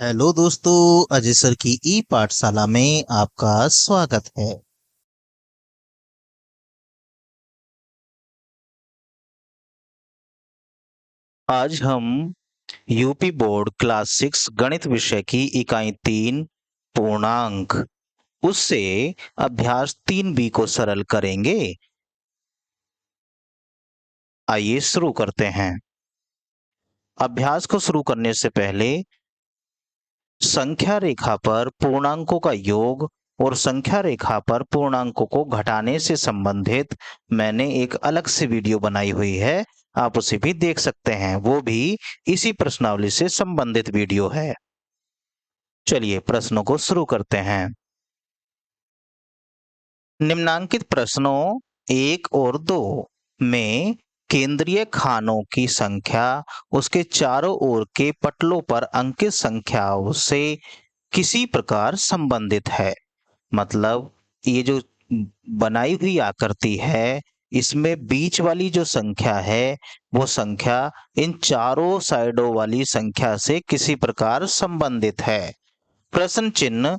Hello दोस्तों, Ajay sir की ई पाठशाला में आपका स्वागत है। आज हम यूपी बोर्ड क्लास 6 गणित विषय की इकाई 3 पूर्णांक उससे अभ्यास 3B को सरल करेंगे। आइए शुरू करते हैं। अभ्यास को शुरू करने से पहले संख्या रेखा पर पूर्णांकों का योग और संख्या रेखा पर पूर्णांकों को घटाने से संबंधित मैंने एक अलग से वीडियो बनाई हुई है, आप उसे भी देख सकते हैं। वो भी इसी प्रश्नावली से संबंधित वीडियो है। चलिए प्रश्नों को शुरू करते हैं। निम्नांकित प्रश्नों 1 और 2 में केंद्रीय खानों की संख्या उसके चारों ओर के पटलों पर अंकित संख्याओं से किसी प्रकार संबंधित है। मतलब ये जो बनाई हुई आकृति है, इसमें बीच वाली जो संख्या है वो संख्या इन चारों साइडों वाली संख्या से किसी प्रकार संबंधित है। प्रश्न चिन्ह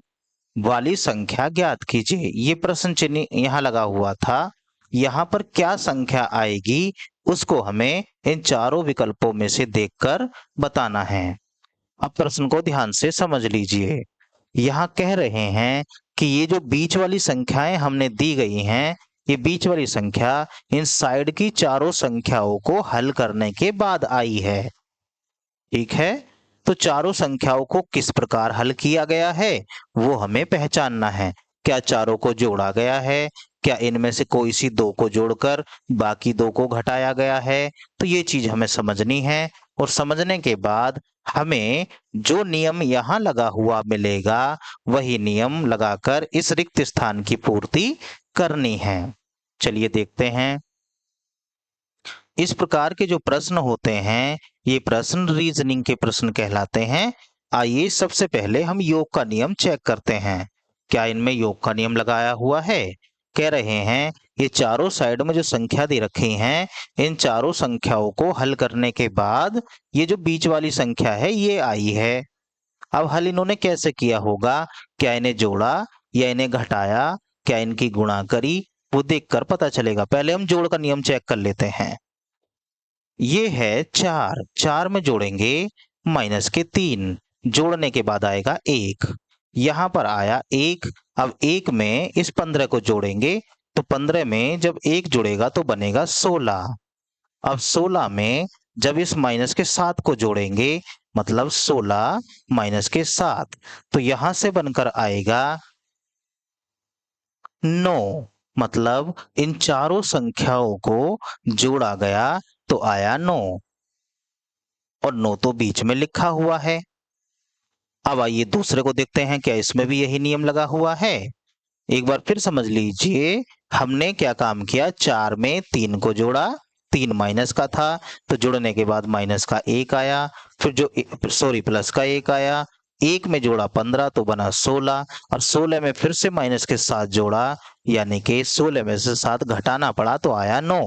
वाली संख्या ज्ञात कीजिए। ये प्रश्न चिन्ह यहाँ लगा हुआ था, यहाँ पर क्या संख्या आएगी उसको हमें इन चारों विकल्पों में से देखकर बताना है। अब प्रश्न को ध्यान से समझ लीजिए। यहाँ कह रहे हैं कि ये जो बीच वाली संख्याएं हमने दी गई हैं, ये बीच वाली संख्या इन साइड की चारों संख्याओं को हल करने के बाद आई है। ठीक है, तो चारों संख्याओं को किस प्रकार हल किया गया है वो हमें पहचानना है। क्या चारों को जोड़ा गया है, क्या इनमें से कोई सी दो को जोड़कर बाकी दो को घटाया गया है, तो ये चीज हमें समझनी है। और समझने के बाद हमें जो नियम यहाँ लगा हुआ मिलेगा वही नियम लगाकर इस रिक्त स्थान की पूर्ति करनी है। चलिए देखते हैं। इस प्रकार के जो प्रश्न होते हैं ये प्रश्न रीजनिंग के प्रश्न कहलाते हैं। आइए सबसे पहले हम योग का नियम चेक करते हैं। क्या इनमें योग का नियम लगाया हुआ है? कह रहे हैं ये चारों साइड में जो संख्या दे रखी हैं, इन चारों संख्याओं को हल करने के बाद ये जो बीच वाली संख्या है ये आई है। अब हल इन्होंने कैसे किया होगा? क्या इन्हें जोड़ा या इन्हें घटाया, क्या इनकी गुणा करी, वो देखकर पता चलेगा। पहले हम जोड़ का नियम चेक कर लेते हैं। ये है 4, 4 में जोड़ेंगे माइनस के 3, जोड़ने के बाद आएगा 1, यहां पर आया 1। अब 1 में इस 15 को जोड़ेंगे तो 15 में जब 1 जुड़ेगा तो बनेगा 16। अब 16 में जब इस माइनस के 7 को जोड़ेंगे मतलब 16 माइनस के 7, तो यहां से बनकर आएगा 9। मतलब इन चारों संख्याओं को जोड़ा गया तो आया 9, और 9 तो बीच में लिखा हुआ है। अब आइए दूसरे को देखते हैं, क्या इसमें भी यही नियम लगा हुआ है? एक बार फिर समझ लीजिए, हमने क्या काम किया, 4 में 3 को जोड़ा, 3 माइनस का था तो जोड़ने के बाद माइनस का 1 आया, फिर जो प्लस का 1 आया, 1 में जोड़ा 15 तो बना 16, और 16 में फिर से माइनस के साथ जोड़ा, यानी कि 16 में से 7 घटाना पड़ा तो आया 9।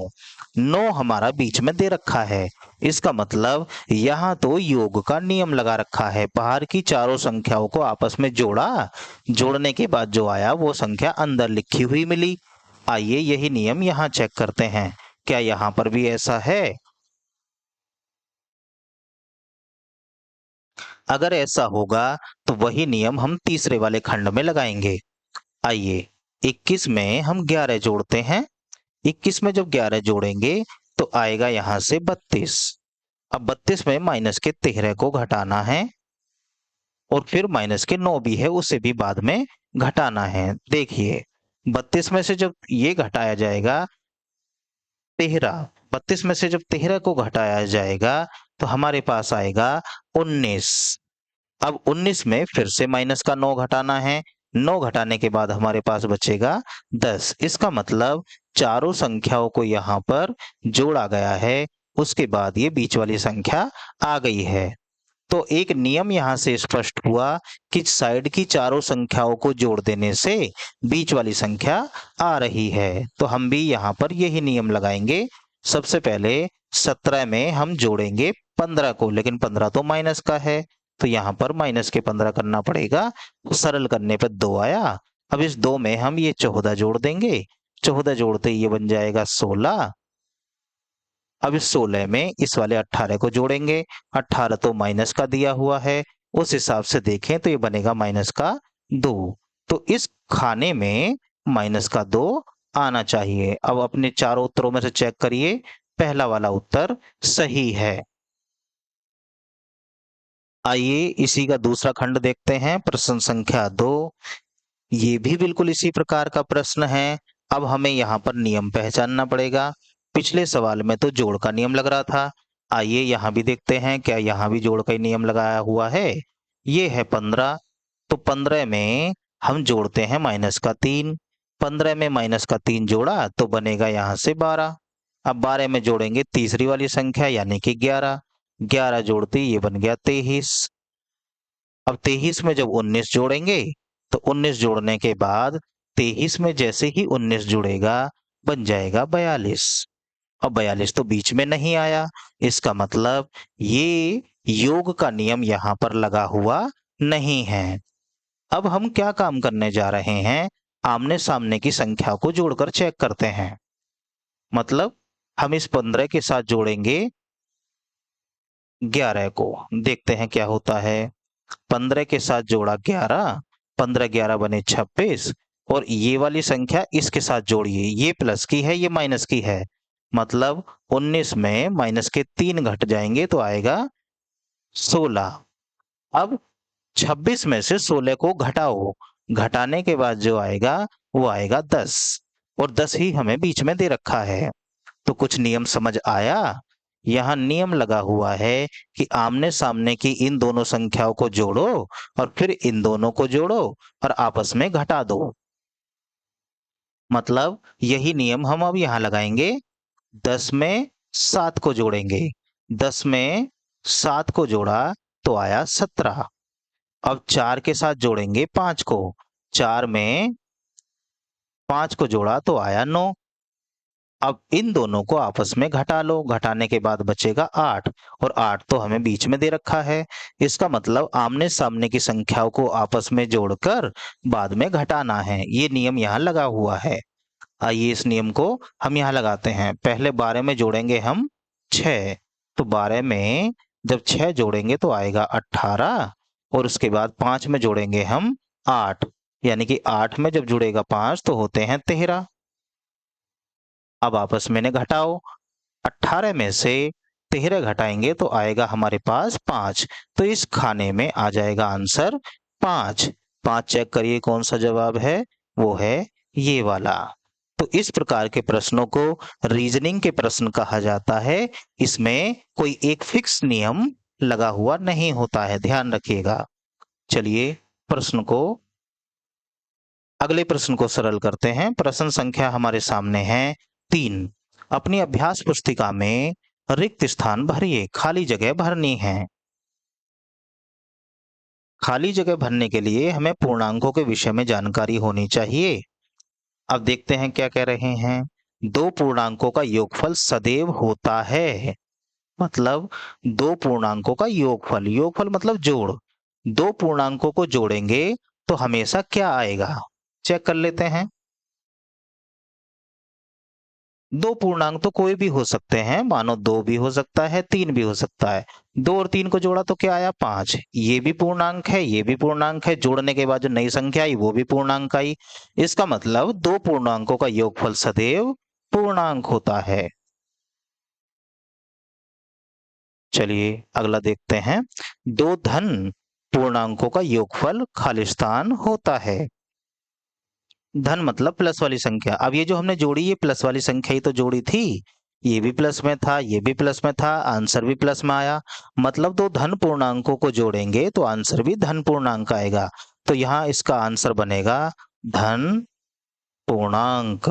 9 हमारा बीच में दे रखा है, इसका मतलब यहाँ तो योग का नियम लगा रखा है। बाहर की चारों संख्याओं को आपस में जोड़ा, जोड़ने के बाद जो आया वो संख्या अंदर लिखी हुई मिली। आइए यही नियम यहाँ चेक करते हैं, क्या यहाँ पर भी ऐसा है? अगर ऐसा होगा तो वही नियम हम तीसरे वाले खंड में लगाएंगे। आइए 21 में हम 11 जोड़ते हैं। 21 में जब 11 जोड़ेंगे तो आएगा यहां से 32। अब 32 में माइनस के 13 को घटाना है, और फिर माइनस के 9 भी है उसे भी बाद में घटाना है। देखिए 32 में से जब ये घटाया जाएगा 13, 32 में से जब 13 को घटाया जाएगा तो हमारे पास आएगा 19। अब 19 में फिर से माइनस का 9 घटाना है, 9 घटाने के बाद हमारे पास बचेगा 10। इसका मतलब चारों संख्याओं को यहाँ पर जोड़ा गया है, उसके बाद ये बीच वाली संख्या आ गई है। तो एक नियम यहाँ से स्पष्ट हुआ कि साइड की चारों संख्याओं को जोड़ देने से बीच वाली संख्या आ रही है। तो हम भी यहाँ पर यही नियम लगाएंगे। सबसे पहले 17 में हम जोड़ेंगे 15 को, लेकिन 15 तो माइनस का है, तो यहाँ पर माइनस के 15 करना पड़ेगा। सरल करने पर 2 आया। अब इस 2 में हम ये 14 जोड़ देंगे। 14 जोड़ते ये बन जाएगा 16। अब इस 16 में इस वाले 18 को जोड़ेंगे। 18 तो माइनस का दिया हुआ है, उस हिसाब से देखें तो ये बनेगा माइनस का 2। तो इस खाने में माइनस का 2 आना चाहिए। अब अपने चारों उत्तरों में से चेक करिए, पहला वाला उत्तर सही है। आइए इसी का दूसरा खंड देखते हैं, प्रश्न संख्या 2। ये भी बिल्कुल इसी प्रकार का प्रश्न है। अब हमें यहाँ पर नियम पहचानना पड़ेगा। पिछले सवाल में तो जोड़ का नियम लग रहा था। आइए यहाँ भी देखते हैं, क्या यहाँ भी जोड़ का ही नियम लगाया हुआ है। ये है 15, तो 15 में हम जोड़ते हैं माइनस का 3। 15 में माइनस का 3 जोड़ा तो बनेगा यहाँ से 12। अब 12 में जोड़ेंगे तीसरी वाली संख्या यानी कि 11। 11 जोड़ते ये बन गया 23। अब 23 में जब 19 जोड़ेंगे तो 19 जोड़ने के बाद 23 में जैसे ही 19 जुड़ेगा बन जाएगा 42। अब 42 तो बीच में नहीं आया, इसका मतलब ये योग का नियम यहाँ पर लगा हुआ नहीं है। अब हम क्या काम करने जा रहे हैं, आमने सामने की संख्या को जोड़कर चेक करते हैं। मतलब हम इस 15 के साथ जोड़ेंगे 11 को, देखते हैं क्या होता है। 15 के साथ जोड़ा 11, 15 11 बने 26, और ये वाली संख्या इसके साथ जोड़िए, ये प्लस की है ये माइनस की है, मतलब 19 में माइनस के 3 घट जाएंगे तो आएगा 16। अब 26 में से 16 को घटाओ, घटाने के बाद जो आएगा वो आएगा 10, और 10 ही हमें बीच में दे रखा है। तो कुछ नियम समझ आया। यहाँ नियम लगा हुआ है कि आमने सामने की इन दोनों संख्याओं को जोड़ो और फिर इन दोनों को जोड़ो और आपस में घटा दो। मतलब यही नियम हम अब यहाँ लगाएंगे। 10 में 7 को जोड़ेंगे, 10 में 7 को जोड़ा तो आया 17। अब 4 के साथ जोड़ेंगे 5 को, 4 में 5 को जोड़ा तो आया 9। अब इन दोनों को आपस में घटा लो, घटाने के बाद बचेगा 8, और 8 तो हमें बीच में दे रखा है। इसका मतलब आमने सामने की संख्याओं को आपस में जोड़कर बाद में घटाना है, ये नियम यहाँ लगा हुआ है। आइए इस नियम को हम यहाँ लगाते हैं। पहले 12 में जोड़ेंगे हम 6, तो 12 में जब 6 जोड़ेंगे तो आएगा 18, और उसके बाद 5 में जोड़ेंगे हम 8, यानी कि 8 में जब जुड़ेगा 5 तो होते हैं 13। अब आपस में घटाओ, 18 में से 13 घटाएंगे तो आएगा हमारे पास 5, तो इस खाने में आ जाएगा आंसर 5। 5 चेक करिए कौन सा जवाब है, वो है ये वाला। तो इस प्रकार के प्रश्नों को रीजनिंग के प्रश्न कहा जाता है। इसमें कोई एक फिक्स नियम लगा हुआ नहीं होता है, ध्यान रखिएगा। चलिए अगले प्रश्न को सरल करते हैं। प्रश्न संख्या हमारे सामने है 3। अपनी अभ्यास पुस्तिका में रिक्त स्थान भरिए, खाली जगह भरनी है। खाली जगह भरने के लिए हमें पूर्णांकों के विषय में जानकारी होनी चाहिए। अब देखते हैं क्या कह रहे हैं। दो पूर्णांकों का योगफल सदैव होता है, मतलब दो पूर्णांकों का योगफल, योगफल मतलब जोड़, दो पूर्णांकों को जोड़ेंगे तो हमेशा क्या आएगा, चेक कर लेते हैं। दो पूर्णांक तो कोई भी हो सकते हैं, मानो 2 भी हो सकता है, 3 भी हो सकता है। 2 और 3 को जोड़ा तो क्या आया 5। ये भी पूर्णांक है, ये भी पूर्णांक है, जोड़ने के बाद जो नई संख्या आई वो भी पूर्णांक आई। इसका मतलब दो पूर्णांकों का योगफल सदैव पूर्णांक होता है। चलिए अगला देखते हैं। दो धन पूर्णांकों का योगफल खालिस्तान होता है। धन मतलब प्लस वाली संख्या। अब ये जो हमने जोड़ी, ये प्लस वाली संख्या ही तो जोड़ी थी, ये भी प्लस में था, ये भी प्लस में था, आंसर भी प्लस में आया। मतलब दो धन पूर्णांकों को जोड़ेंगे तो आंसर भी धन पूर्णांक आएगा। तो यहाँ इसका आंसर बनेगा धन पूर्णांक।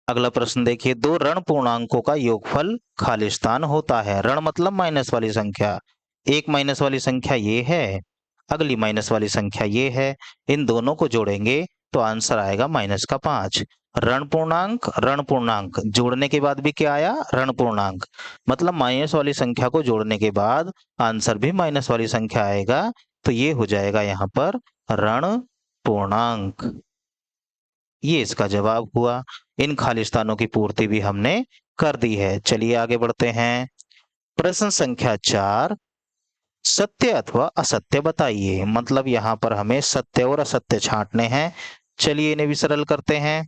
अगला प्रश्न देखिए। दो ऋण पूर्णांकों का योगफल खालिस्तान होता है। ऋण मतलब माइनस वाली संख्या। एक माइनस वाली संख्या ये है, अगली माइनस वाली संख्या ये है, इन दोनों को जोड़ेंगे तो आंसर आएगा -5। ऋण पूर्णांक ऋण पूर्णांक जोड़ने के बाद भी क्या आया? ऋण पूर्णांक। मतलब माइनस वाली संख्या को जोड़ने के बाद आंसर भी माइनस वाली संख्या आएगा, तो ये हो जाएगा यहाँ पर ऋण पूर्णांक। ये इसका जवाब हुआ। इन खाली स्थानों की पूर्ति भी हमने कर दी है। चलिए आगे बढ़ते हैं। प्रश्न संख्या 4, सत्य अथवा असत्य बताइए। मतलब यहाँ पर हमें सत्य और असत्य छांटने हैं। चलिए इन्हें भी सरल करते हैं।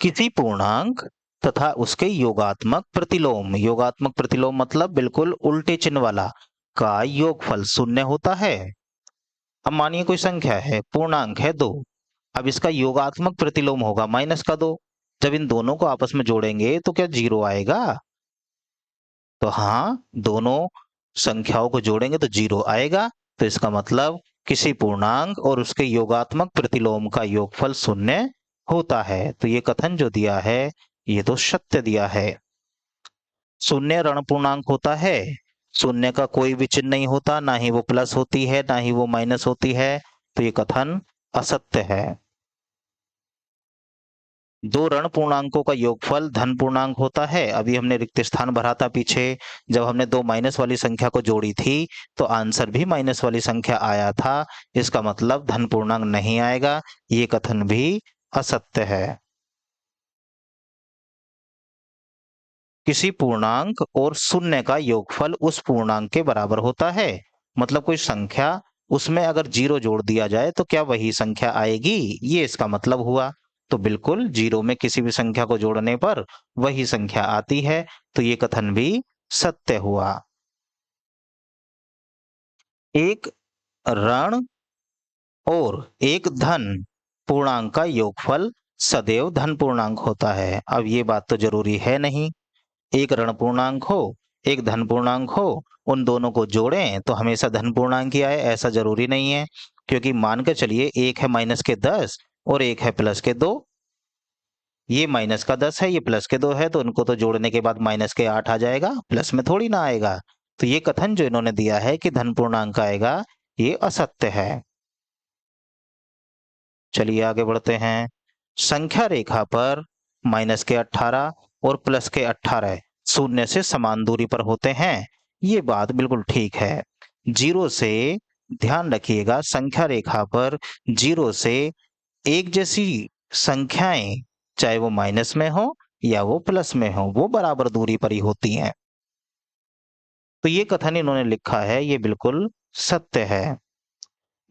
किसी पूर्णांक तथा उसके योगात्मक प्रतिलोम, योगात्मक प्रतिलोम मतलब बिल्कुल उल्टे चिन्ह वाला, का योगफल 0 होता है। अब मानिए कोई संख्या है, पूर्णांक है 2, अब इसका योगात्मक प्रतिलोम होगा -2। जब इन दोनों को आपस में जोड़ेंगे तो क्या 0 आएगा? तो हाँ, दोनों संख्याओं को जोड़ेंगे तो 0 आएगा। तो इसका मतलब किसी पूर्णांक और उसके योगात्मक प्रतिलोम का योगफल 0 होता है। तो ये कथन जो दिया है ये तो सत्य दिया है। 0 ऋण पूर्णांक होता है, 0 का कोई भी चिन्ह नहीं होता, ना ही वो प्लस होती है ना ही वो माइनस होती है, तो ये कथन असत्य है। 2 ऋण पूर्णांकों का योगफल धन पूर्णांक होता है। अभी हमने रिक्त स्थान भरा था पीछे, जब हमने 2 माइनस वाली संख्या को जोड़ी थी तो आंसर भी माइनस वाली संख्या आया था। इसका मतलब धन पूर्णांक नहीं आएगा। ये कथन भी असत्य है। किसी पूर्णांक और 0 का योगफल उस पूर्णांक के बराबर होता है। मतलब कोई संख्या, उसमें अगर 0 जोड़ दिया जाए तो क्या वही संख्या आएगी? ये इसका मतलब हुआ। तो बिल्कुल 0 में किसी भी संख्या को जोड़ने पर वही संख्या आती है, तो ये कथन भी सत्य हुआ। एक ऋण और एक धन पूर्णांक का योगफल सदैव धन पूर्णांक होता है। अब ये बात तो जरूरी है नहीं। एक ऋण पूर्णांक हो, एक धन पूर्णांक हो, उन दोनों को जोड़ें तो हमेशा धन पूर्णांक ही आए, ऐसा जरूरी नहीं है। क्योंकि मान के चलिए एक है -10 और एक है +2। ये -10 है, ये +2 है, तो उनको तो जोड़ने के बाद -8 आ जाएगा, प्लस में थोड़ी ना आएगा। तो ये कथन जो इन्होंने दिया है कि धन पूर्णांक आएगा, ये असत्य है। चलिए आगे बढ़ते हैं। संख्या रेखा पर -18 और +18 0 से समान दूरी पर होते हैं। ये बात बिल्कुल ठीक है। 0 से, ध्यान रखिएगा, संख्या रेखा पर 0 से एक जैसी संख्याएं, चाहे वो माइनस में हो या वो प्लस में हो, वो बराबर दूरी पर ही होती हैं। तो ये कथन इन्होंने लिखा है, ये बिल्कुल सत्य है।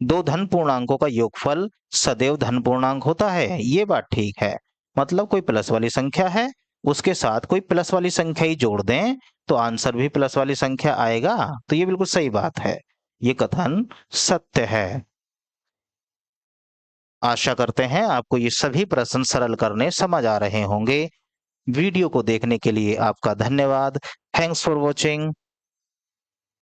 2 धन पूर्णांकों का योगफल सदैव धन पूर्णांक होता है, ये बात ठीक है। मतलब कोई प्लस वाली संख्या है, उसके साथ कोई प्लस वाली संख्या ही जोड़ दें तो आंसर भी प्लस वाली संख्या आएगा, तो ये बिल्कुल सही बात है। ये कथन सत्य है। आशा करते हैं आपको ये सभी प्रश्न सरल करने समझ आ रहे होंगे। वीडियो को देखने के लिए आपका धन्यवाद। Thanks for watching.